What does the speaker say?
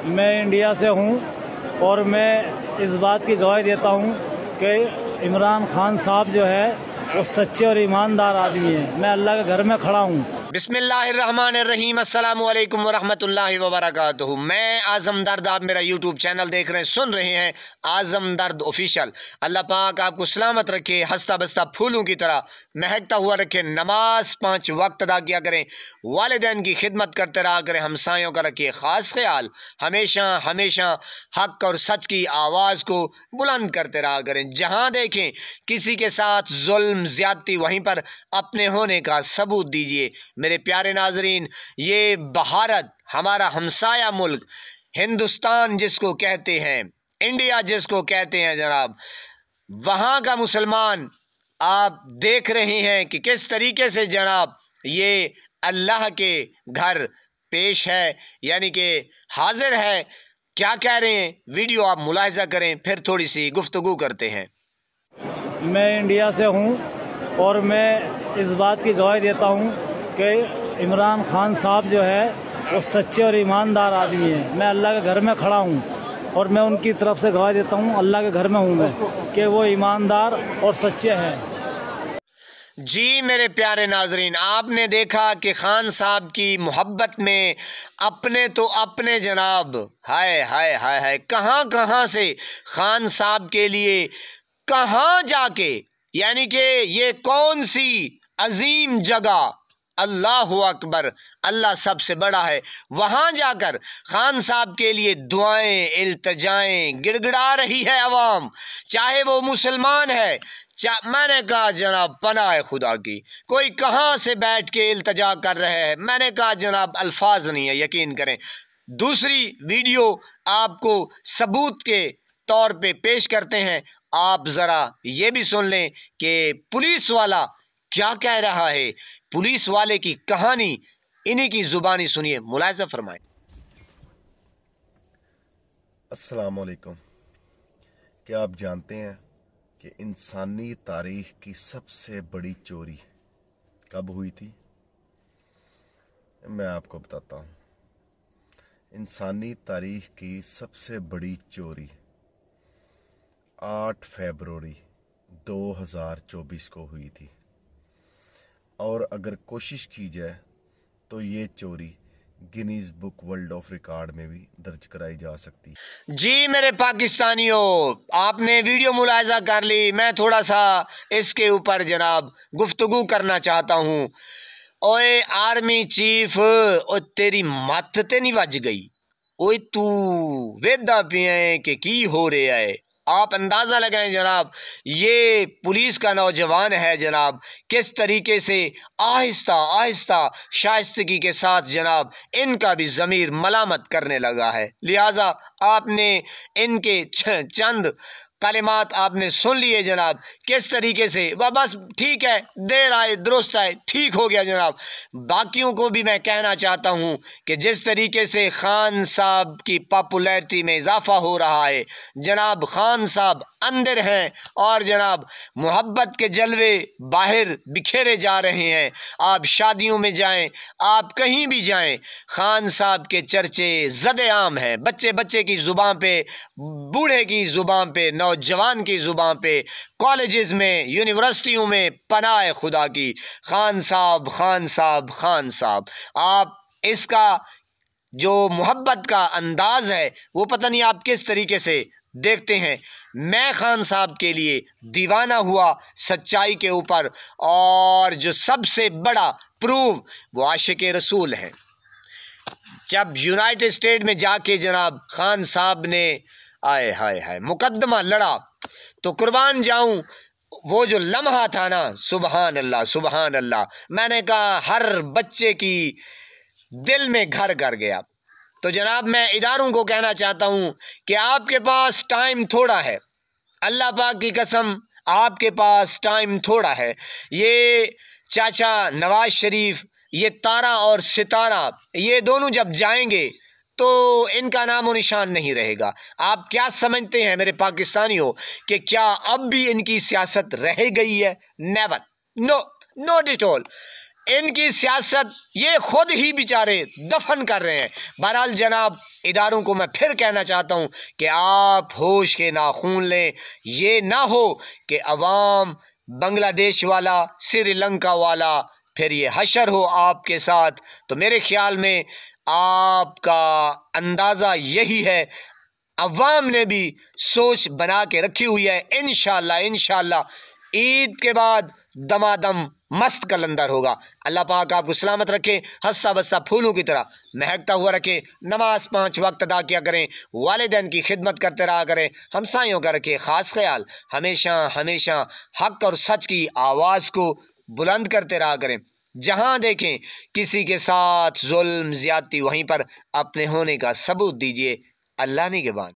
मैं इंडिया से हूँ और मैं इस बात की गवाही देता हूँ कि इमरान खान साहब जो है वो सच्चे और ईमानदार आदमी है। मैं अल्लाह के घर में खड़ा हूँ। बिस्मिल्लाहिर्रहमानिर्रहीम, अस्सलामु अलैकुम वरहमतुल्लाहि वबरकातुहू। मैं आज़म दर्द, आप मेरा यूट्यूब चैनल देख रहे हैं, सुन रहे हैं आज़म दर्द ऑफिशियल। अल्लाह पाक आपको सलामत रखे, हंसता बसता फूलों की तरह महकता हुआ रखे। नमाज 5 वक्त अदा किया करें, वालिदैन की खिदमत करते रहा करें, हमसायों का रखिए ख़ास ख्याल। हमेशा हमेशा हक और सच की आवाज़ को बुलंद करते रहा करें। जहाँ देखें किसी के साथ जुल्म ज्यादती, वहीं पर अपने होने का सबूत दीजिए। मेरे प्यारे नाजरीन, ये भारत हमारा हमसाया मुल्क, हिंदुस्तान जिसको कहते हैं, इंडिया जिसको कहते हैं जनाब, वहाँ का मुसलमान आप देख रहे हैं कि किस तरीके से जनाब ये अल्लाह के घर पेश है, यानी कि हाजिर है। क्या कह रहे हैं, वीडियो आप मुलाहिजा करें, फिर थोड़ी सी गुफ्तगू करते हैं। मैं इंडिया से हूँ और मैं इस बात की गवाही देता हूँ कि इमरान खान साहब जो है वो सच्चे और ईमानदार आदमी है। मैं अल्लाह के घर में खड़ा हूँ और मैं उनकी तरफ से गवाही देता हूँ, अल्लाह के घर में हूँ मैं, कि वो ईमानदार और सच्चे हैं। जी मेरे प्यारे नाजरीन, आपने देखा कि खान साहब की मोहब्बत में अपने तो अपने जनाब, हाय हाय हाय हाय, कहाँ कहाँ से खान साहब के लिए कहाँ जाके, यानी कि ये कौन सी अजीम जगह, अल्लाहु अकबर, अल्लाह सबसे बड़ा है, वहाँ जाकर खान साहब के लिए दुआएं इल्तजाएं गिड़गिड़ा रही है अवाम, चाहे वो मुसलमान है। मैंने कहा जनाब पनाह है खुदा की, कोई कहाँ से बैठ के इल्तजा कर रहे हैं। मैंने कहा जनाब अल्फाज नहीं है, यकीन करें। दूसरी वीडियो आपको सबूत के तौर पे पेश करते हैं, आप ज़रा ये भी सुन लें कि पुलिस वाला क्या कह रहा है। पुलिस वाले की कहानी इन्हीं की जुबानी सुनिए, मुलाहिजा फरमाएं। अस्सलाम वालेकुम। क्या आप जानते हैं कि इंसानी तारीख की सबसे बड़ी चोरी कब हुई थी? मैं आपको बताता हूँ। इंसानी तारीख की सबसे बड़ी चोरी 8 फरवरी 2024 को हुई थी, और अगर कोशिश की जाए तो ये चोरी Guinness book world of record में भी दर्ज कराई जा सकती है। जी मेरे पाकिस्तानियों, आपने वीडियो मुलाहिजा कर ली, मैं थोड़ा सा इसके ऊपर जनाब गुफ्तगू करना चाहता हूँ। ओए आर्मी चीफ, ओ तेरी मत ते नहीं वज गई? ओए तू वेदा पिया कि की हो रहा है? आप अंदाज़ा लगाएं जनाब, ये पुलिस का नौजवान है जनाब, किस तरीके से आहिस्ता आहिस्ता शाइस्तगी के साथ जनाब इनका भी ज़मीर मलामत करने लगा है। लिहाजा आपने इनके चंद कलिमात आपने सुन लिए जनाब, किस तरीके से वह बस ठीक है, देर आए दुरुस्त आए, ठीक हो गया जनाब। बाकियों को भी मैं कहना चाहता हूँ कि जिस तरीके से खान साहब की पॉपुलैरिटी में इजाफा हो रहा है जनाब, खान साहब अंदर हैं और जनाब मोहब्बत के जलवे बाहर बिखेरे जा रहे हैं। आप शादियों में जाएं, आप कहीं भी जाएं, खान साहब के चर्चे ज़द-ए-आम हैं। बच्चे बच्चे की ज़ुबान पे, बूढ़े की ज़ुबान पे, नौजवान की ज़ुबान पे, कॉलेजेस में, यूनिवर्सिटियों में, पनाह खुदा की, खान साहब खान साहब खान साहब। आप इसका जो मोहब्बत का अंदाज़ है वो पता नहीं आप किस तरीके से देखते हैं। मैं खान साहब के लिए दीवाना हुआ सच्चाई के ऊपर, और जो सबसे बड़ा प्रूफ वो आशिक़ रसूल है। जब यूनाइटेड स्टेट में जाके जनाब खान साहब ने आए हाय हाय मुकदमा लड़ा, तो कुर्बान जाऊं, वो जो लम्हा था ना, सुबहान अल्लाह सुबहान अल्लाह, मैंने कहा हर बच्चे की दिल में घर कर गया। तो जनाब मैं इदारों को कहना चाहता हूँ कि आपके पास टाइम थोड़ा है, अल्लाह पाक की कसम आपके पास टाइम थोड़ा है। ये चाचा नवाज शरीफ, ये तारा और सितारा, ये दोनों जब जाएंगे तो इनका नामो निशान नहीं रहेगा। आप क्या समझते हैं मेरे पाकिस्तानियों कि क्या अब भी इनकी सियासत रह गई है? Never, no, not at all. इनकी सियासत ये खुद ही बेचारे दफन कर रहे हैं। बहरहाल जनाब, इदारों को मैं फिर कहना चाहता हूँ कि आप होश के नाखून लें। ये ना हो कि अवाम, बांग्लादेश वाला, श्रीलंका वाला, फिर ये हशर हो आपके साथ। तो मेरे ख्याल में आपका अंदाज़ा यही है, अवाम ने भी सोच बना के रखी हुई है। इंशाअल्लाह ईद के बाद दमादम मस्त कलंदर होगा। अल्लाह पाक आपको सलामत रखे, हंसता बसता फूलों की तरह महकता हुआ रखे। नमाज 5 वक्त अदा किया करें, वालिदैन की खिदमत करते रहा करें, हमसायों का रखे ख़ास ख्याल। हमेशा हमेशा हक और सच की आवाज़ को बुलंद करते रहा करें। जहाँ देखें किसी के साथ जुल्म ज़्यादती, वहीं पर अपने होने का सबूत दीजिए। अल्लाह निगहबान।